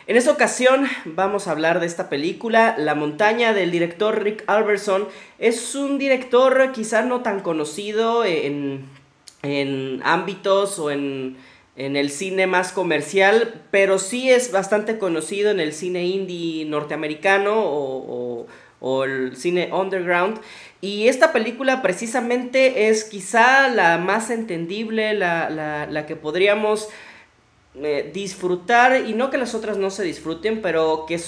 En esta ocasión vamos a hablar de esta película, La montaña, del director Rick Alberson. Es un director quizá no tan conocido en ámbitos o en el cine más comercial, pero sí es bastante conocido en el cine indie norteamericano o el cine underground. Y esta película precisamente es quizá la más entendible, la que podríamos disfrutar, y no que las otras no se disfruten, pero que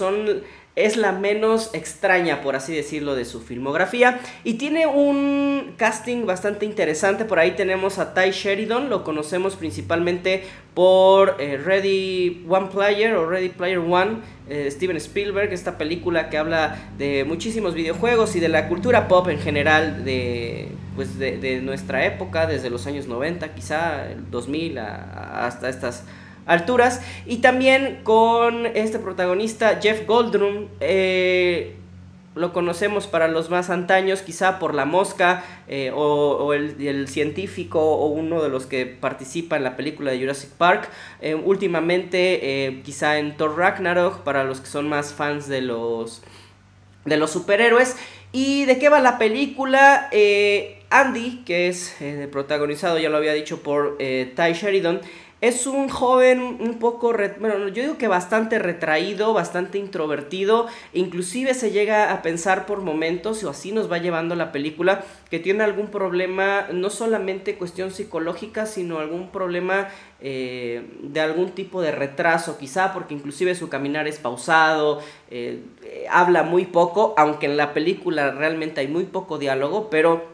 es la menos extraña, por así decirlo, de su filmografía, y tiene un casting bastante interesante. Por ahí tenemos a Ty Sheridan, lo conocemos principalmente por Ready One Player o Ready Player One, Steven Spielberg, esta película que habla de muchísimos videojuegos y de la cultura pop en general de nuestra época, desde los años 90, quizá el 2000 hasta estas alturas. Y también con este protagonista Jeff Goldblum, lo conocemos para los más antaños quizá por La Mosca, o el científico, o uno de los que participa en la película de Jurassic Park, últimamente quizá en Thor Ragnarok, para los que son más fans de los superhéroes. ¿Y de qué va la película? Andy, que es protagonizado, ya lo había dicho, por Ty Sheridan, es un joven un poco, bueno, yo digo que bastante retraído, bastante introvertido. Inclusive se llega a pensar por momentos, o así nos va llevando la película, que tiene algún problema, no solamente cuestión psicológica, sino algún problema de algún tipo de retraso, quizá porque inclusive su caminar es pausado, habla muy poco, aunque en la película realmente hay muy poco diálogo, pero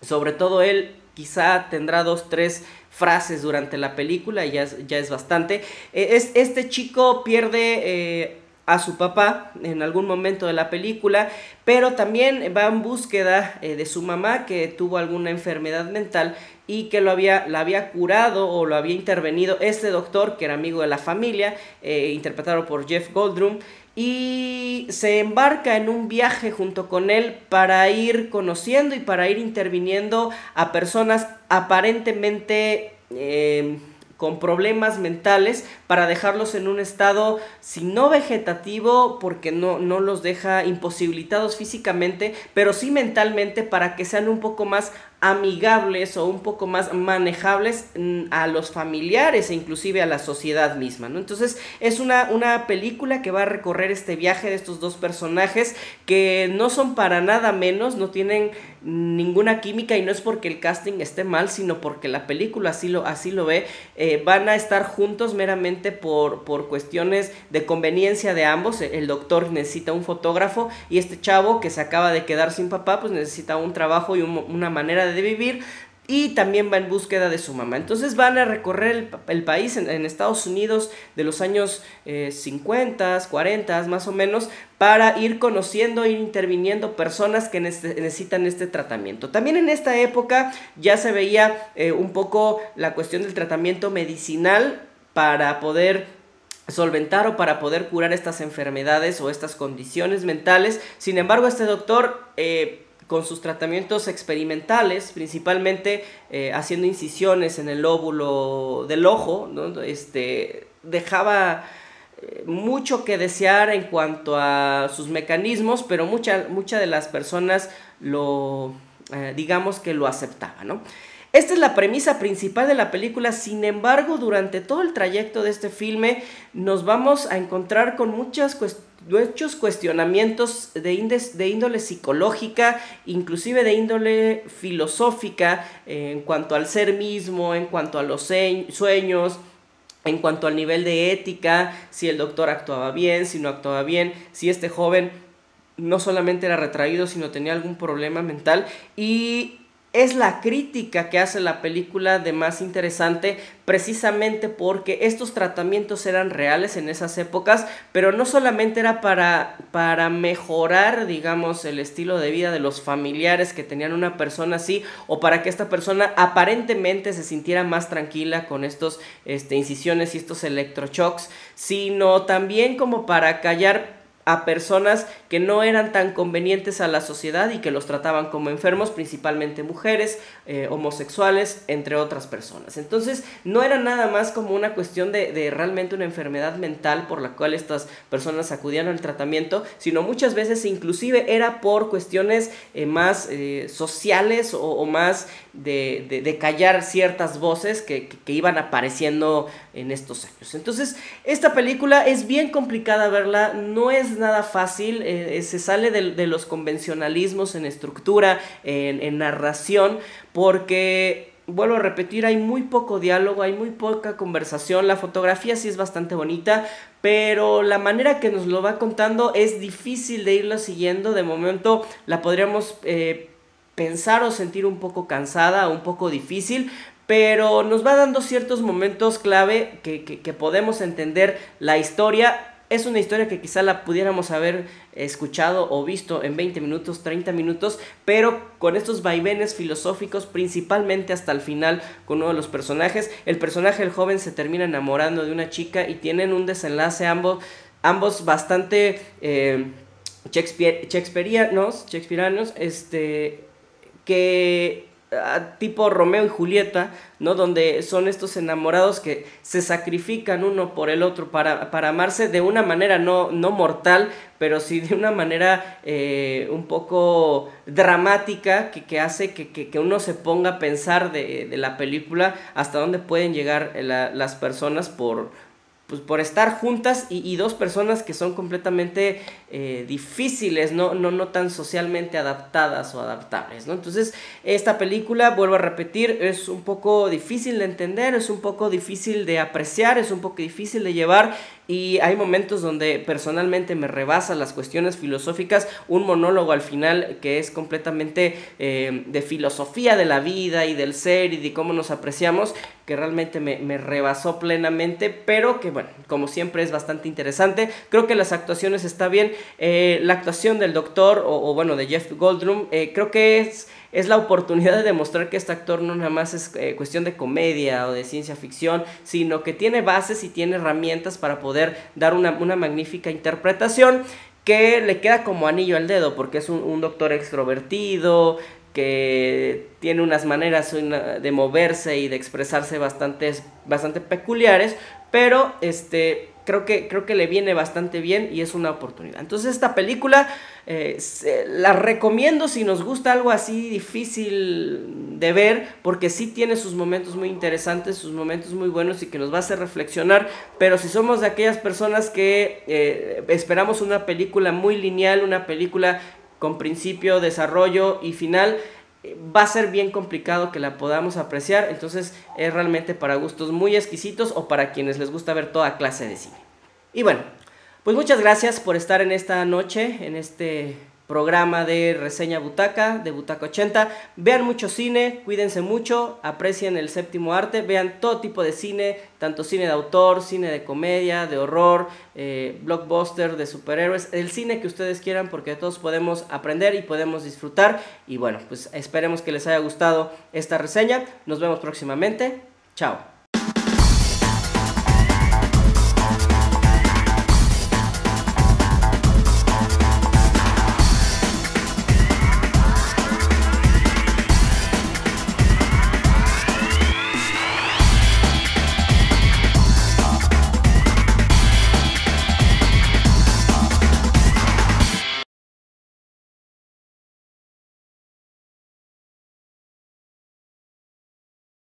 sobre todo él quizá tendrá 2, 3 frases durante la película, y ya es bastante. Este chico pierde a su papá en algún momento de la película, pero también va en búsqueda de su mamá, que tuvo alguna enfermedad mental y que la había curado o lo había intervenido este doctor, que era amigo de la familia, interpretado por Jeff Goldblum. Y se embarca en un viaje junto con él para ir conociendo y para ir interviniendo a personas aparentemente con problemas mentales, para dejarlos en un estado, si no vegetativo, porque no los deja imposibilitados físicamente, pero sí mentalmente, para que sean un poco más amigables o un poco más manejables a los familiares e inclusive a la sociedad misma, ¿no? Entonces es una película que va a recorrer este viaje de estos dos personajes, que no son para nada menos, no tienen ninguna química, y no es porque el casting esté mal, sino porque la película así lo ve. Van a estar juntos meramente por cuestiones de conveniencia de ambos. El doctor necesita un fotógrafo, y este chavo que se acaba de quedar sin papá pues necesita un trabajo y una manera de vivir, y también va en búsqueda de su mamá. Entonces van a recorrer el país en Estados Unidos de los años 50, 40 más o menos, para ir conociendo, ir interviniendo personas que necesitan este tratamiento. También en esta época ya se veía un poco la cuestión del tratamiento medicinal para poder solventar o para poder curar estas enfermedades o estas condiciones mentales. Sin embargo, este doctor, con sus tratamientos experimentales, principalmente haciendo incisiones en el lóbulo del ojo, ¿no? Dejaba mucho que desear en cuanto a sus mecanismos, pero mucha de las personas digamos que lo aceptaban, ¿no? Esta es la premisa principal de la película. Sin embargo, durante todo el trayecto de este filme nos vamos a encontrar con muchos cuestionamientos de índole psicológica, inclusive de índole filosófica, en cuanto al ser mismo, en cuanto a los sueños, en cuanto al nivel de ética, si el doctor actuaba bien, si no actuaba bien, si este joven no solamente era retraído, sino tenía algún problema mental. Y es la crítica que hace la película de más interesante, precisamente porque estos tratamientos eran reales en esas épocas, pero no solamente era para mejorar, digamos, el estilo de vida de los familiares que tenían una persona así, o para que esta persona aparentemente se sintiera más tranquila con estos incisiones y estos electroshocks, sino también como para callar a personas que no eran tan convenientes a la sociedad y que los trataban como enfermos, principalmente mujeres, homosexuales, entre otras personas. Entonces no era nada más como una cuestión de realmente una enfermedad mental por la cual estas personas acudían al tratamiento, sino muchas veces inclusive era por cuestiones más sociales o más de callar ciertas voces que iban apareciendo en estos años. Entonces esta película es bien complicada verla, no es nada fácil, se sale de los convencionalismos en estructura, en narración, porque vuelvo a repetir, hay muy poco diálogo, hay muy poca conversación, la fotografía sí es bastante bonita, pero la manera que nos lo va contando es difícil de irla siguiendo. De momento la podríamos pensar o sentir un poco cansada, un poco difícil, pero nos va dando ciertos momentos clave que podemos entender la historia. Es una historia que quizá la pudiéramos haber escuchado o visto en 20 minutos, 30 minutos, pero con estos vaivenes filosóficos, principalmente hasta el final con uno de los personajes. El personaje, el joven, se termina enamorando de una chica y tienen un desenlace ambos bastante shakespearianos, que tipo Romeo y Julieta, ¿no? Donde son estos enamorados que se sacrifican uno por el otro para amarse de una manera no mortal, pero sí de una manera un poco dramática que hace que uno se ponga a pensar de la película hasta dónde pueden llegar las personas por estar juntas y dos personas que son completamente difíciles, no tan socialmente adaptadas o adaptables, ¿no? Entonces esta película, vuelvo a repetir, es un poco difícil de entender, es un poco difícil de apreciar, es un poco difícil de llevar, y hay momentos donde personalmente me rebasa las cuestiones filosóficas, un monólogo al final que es completamente de filosofía de la vida y del ser y de cómo nos apreciamos, que realmente me rebasó plenamente, pero que bueno, como siempre es bastante interesante. Creo que las actuaciones está bien, la actuación del doctor o bueno de Jeff Goldblum, creo que es la oportunidad de demostrar que este actor no nada más es cuestión de comedia o de ciencia ficción, sino que tiene bases y tiene herramientas para poder dar una magnífica interpretación que le queda como anillo al dedo, porque es un doctor extrovertido, que tiene unas maneras de moverse y de expresarse bastante peculiares, pero creo que le viene bastante bien y es una oportunidad. Entonces esta película la recomiendo si nos gusta algo así difícil de ver, porque sí tiene sus momentos muy interesantes, sus momentos muy buenos y que nos va a hacer reflexionar. Pero si somos de aquellas personas que esperamos una película muy lineal, una película con principio, desarrollo y final, va a ser bien complicado que la podamos apreciar. Entonces es realmente para gustos muy exquisitos o para quienes les gusta ver toda clase de cine. Y bueno, pues muchas gracias por estar en esta noche, en este programa de reseña butaca, de Butaca 80. Vean mucho cine, cuídense mucho, aprecien el séptimo arte, vean todo tipo de cine, tanto cine de autor, cine de comedia, de horror, blockbuster, de superhéroes, el cine que ustedes quieran, porque todos podemos aprender y podemos disfrutar. Y bueno, pues esperemos que les haya gustado esta reseña. Nos vemos próximamente. Chao.